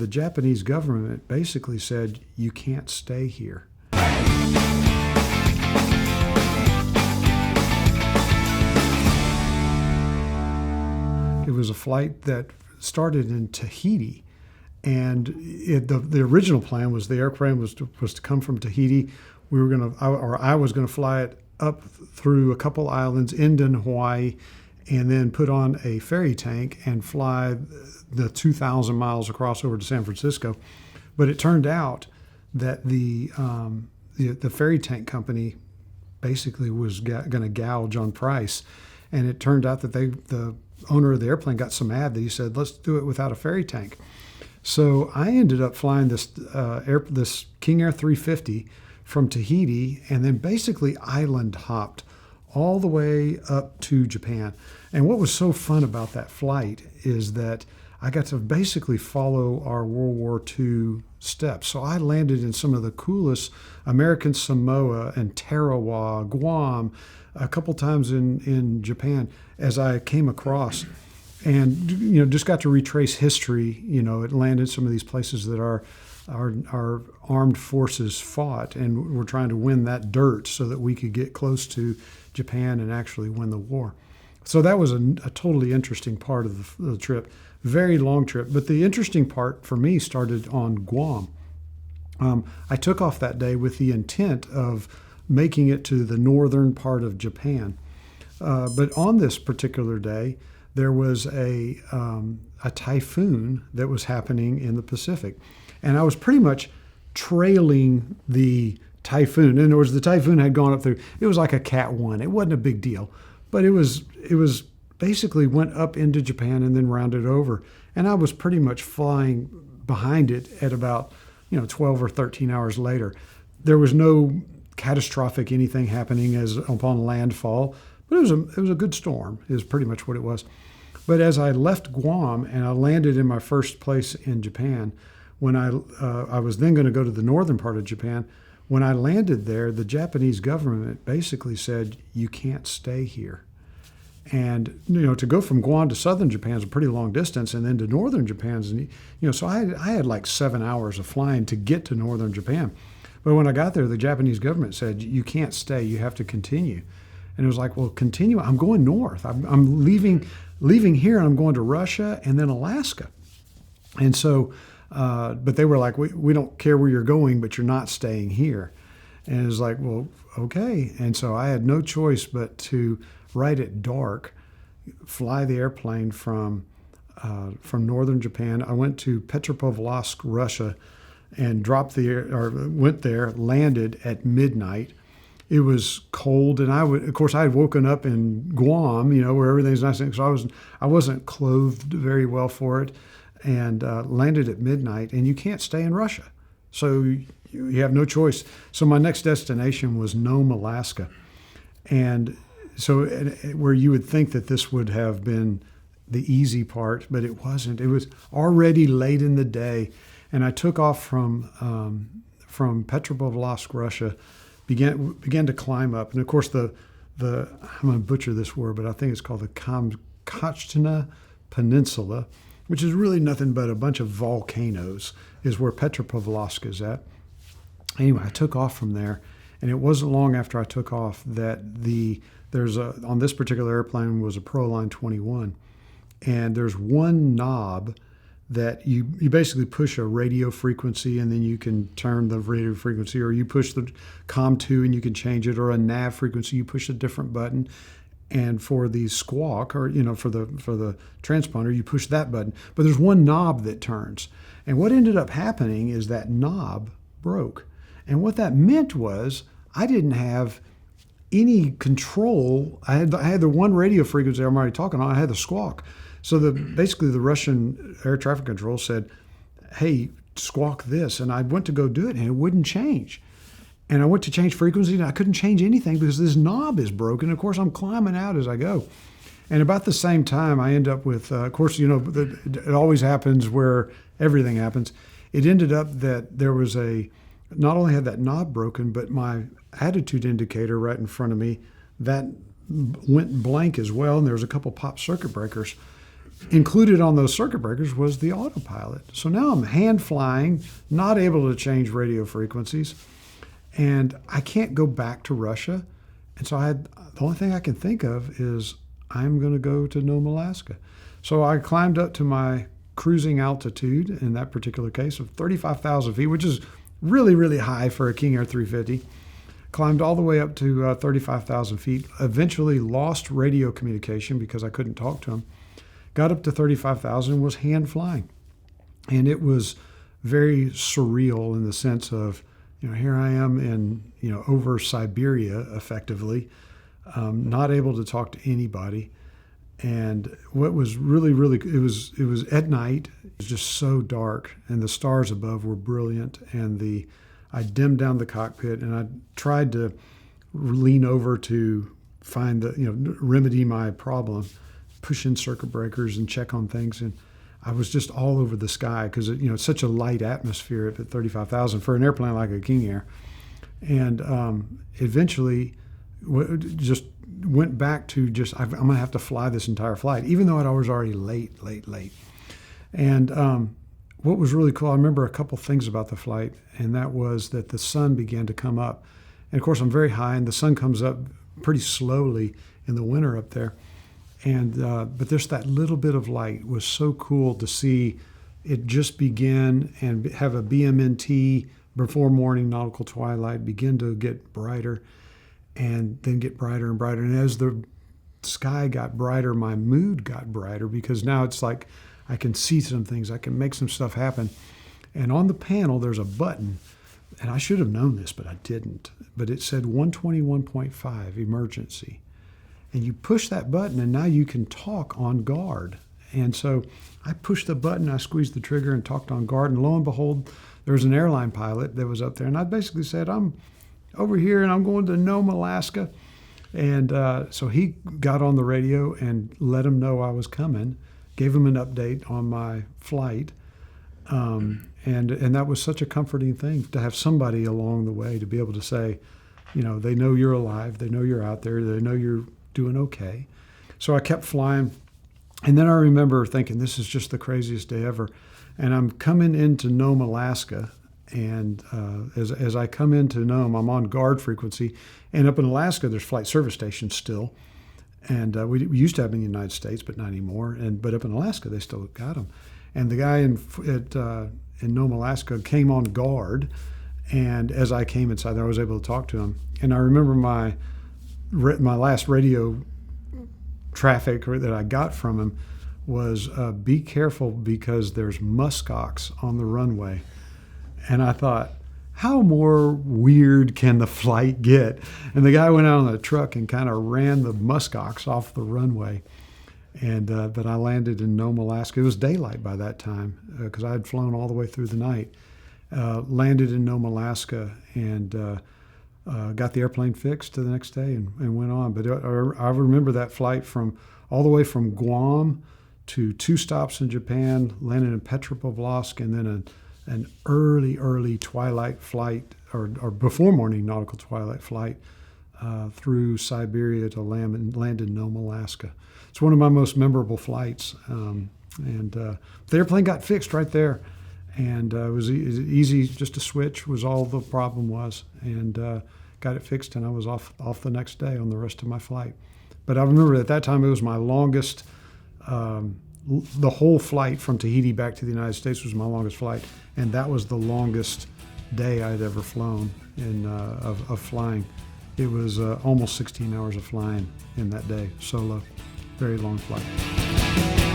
The Japanese government basically said, you can't stay here. It was a flight that started in Tahiti, and the original plan was the airplane was to come from Tahiti. I was going to fly it up through a couple islands, end in Hawaii, and then put on a ferry tank and fly the 2,000 miles across over to San Francisco. But it turned out that the ferry tank company basically was going to gouge on price, and it turned out that the owner of the airplane got so mad that he said, let's do it without a ferry tank. So I ended up flying this King Air 350 from Tahiti, and then basically island hopped all the way up to Japan. And what was so fun about that flight is that I got to basically follow our World War II steps. So I landed in some of the coolest American Samoa and Tarawa, Guam, a couple times in Japan as I came across, and just got to retrace history. It landed some of these places that our armed forces fought, and we're trying to win that dirt so that we could get close to Japan and actually win the war. So that was a totally interesting part of the trip. Very long trip, but the interesting part for me started on Guam. I took off that day with the intent of making it to the northern part of Japan. But on this particular day, there was a typhoon that was happening in the Pacific. And I was pretty much trailing the typhoon. In other words, the typhoon had gone up through, it was like a Cat 1. It wasn't a big deal, but it was basically went up into Japan and then rounded over. And I was pretty much flying behind it at about 12 or 13 hours later. There was no catastrophic anything happening as upon landfall, but it was a good storm is pretty much what it was. But as I left Guam and I landed in my first place in Japan, when I was then going to go to the northern part of Japan, when I landed there, the Japanese government basically said, you can't stay here. And, to go from Guam to southern Japan is a pretty long distance, and then to northern Japan, so I had like 7 hours of flying to get to northern Japan. But when I got there, the Japanese government said, you can't stay, you have to continue. And it was like, well, continue. I'm going north. I'm leaving here, and I'm going to Russia and then Alaska. And so, but they were like, we don't care where you're going, but you're not staying here. And it was like, well, okay. And so I had no choice but to, right at dark, fly the airplane from northern Japan. I went to Petropavlovsk, Russia, and went there, landed at midnight. It was cold, and I had woken up in Guam, where everything's nice. So I wasn't clothed very well for it, and landed at midnight. And you can't stay in Russia, so you have no choice. So my next destination was Nome, Alaska, and so where you would think that this would have been the easy part, but it wasn't. It was already late in the day, and I took off from Petropavlovsk, Russia. Began to climb up, and of course I'm going to butcher this word, but I think it's called the Kamchatka Peninsula, which is really nothing but a bunch of volcanoes, is where Petropavlovsk is at. Anyway, I took off from there, and it wasn't long after I took off that on this particular airplane was a Proline 21, and there's one knob that you basically push a radio frequency, and then you can turn the radio frequency, or you push the COM2 and you can change it, or a nav frequency, you push a different button. And for the squawk, or for the transponder, you push that button. But there's one knob that turns. And what ended up happening is that knob broke. And what that meant was I didn't have any control. I had the one radio frequency I'm already talking on. I had the squawk. So basically the Russian air traffic control said, hey, squawk this. And I went to go do it, and it wouldn't change. And I went to change frequency, and I couldn't change anything because this knob is broken. Of course, I'm climbing out as I go. And about the same time, I end up with, of course, it always happens where everything happens. It ended up that there was not only had that knob broken, but my attitude indicator right in front of me, that went blank as well. And there was a couple pop circuit breakers. Included on those circuit breakers was the autopilot. So now I'm hand flying, not able to change radio frequencies, and I can't go back to Russia. And so the only thing I can think of is I'm going to go to Nome, Alaska. So I climbed up to my cruising altitude, in that particular case, of 35,000 feet, which is really, really high for a King Air 350. Climbed all the way up to 35,000 feet, eventually lost radio communication because I couldn't talk to him. Got up to 35,000 and was hand flying. And it was very surreal in the sense of, here I am in, over Siberia, effectively, not able to talk to anybody. And what was really, really, it was at night. It was just so dark, and the stars above were brilliant. And I dimmed down the cockpit, and I tried to lean over to find remedy my problem, push in circuit breakers and check on things. And I was just all over the sky because it's such a light atmosphere at 35,000 for an airplane like a King Air. And eventually just went back to I'm going to have to fly this entire flight, even though I was already late. And what was really cool, I remember a couple things about the flight, and that was that the sun began to come up. And of course, I'm very high, and the sun comes up pretty slowly in the winter up there. And but there's that little bit of light. It was so cool to see it just begin and have a BMNT before morning nautical twilight begin to get brighter, and then get brighter and brighter. And as the sky got brighter, my mood got brighter, because now it's like I can see some things, I can make some stuff happen. And on the panel, there's a button, and I should have known this, but I didn't. But it said 121.5 emergency. And you push that button, and now you can talk on guard. And so I pushed the button, I squeezed the trigger and talked on guard. And lo and behold, there was an airline pilot that was up there. And I basically said, I'm over here and I'm going to Nome, Alaska. And so he got on the radio and let him know I was coming, gave him an update on my flight. And that was such a comforting thing to have somebody along the way to be able to say, they know you're alive, they know you're out there, they know you're doing okay. So I kept flying. And then I remember thinking, this is just the craziest day ever. And I'm coming into Nome, Alaska. And as I come into Nome, I'm on guard frequency. And up in Alaska, there's flight service stations still. And we used to have them in the United States, but not anymore. But up in Alaska, they still got them. And the guy in Nome, Alaska came on guard. And as I came inside there, I was able to talk to him. And I remember my last radio traffic that I got from him was, be careful because there's muskox on the runway. And I thought, how more weird can the flight get? And the guy went out on the truck and kind of ran the muskox off the runway. And but I landed in Nome, Alaska. It was daylight by that time because I had flown all the way through the night. Landed in Nome, Alaska, and got the airplane fixed the next day and went on. But I remember that flight all the way from Guam to 2 stops in Japan, landed in Petropavlovsk, and then an early twilight flight, or before morning nautical twilight flight through Siberia to land in Nome, Alaska. It's one of my most memorable flights. The airplane got fixed right there. And it was easy, just a switch was all the problem was. And got it fixed, and I was off the next day on the rest of my flight. But I remember at that time it was my longest, the whole flight from Tahiti back to the United States was my longest flight. And that was the longest day I'd ever flown of flying. It was almost 16 hours of flying in that day, solo, very long flight.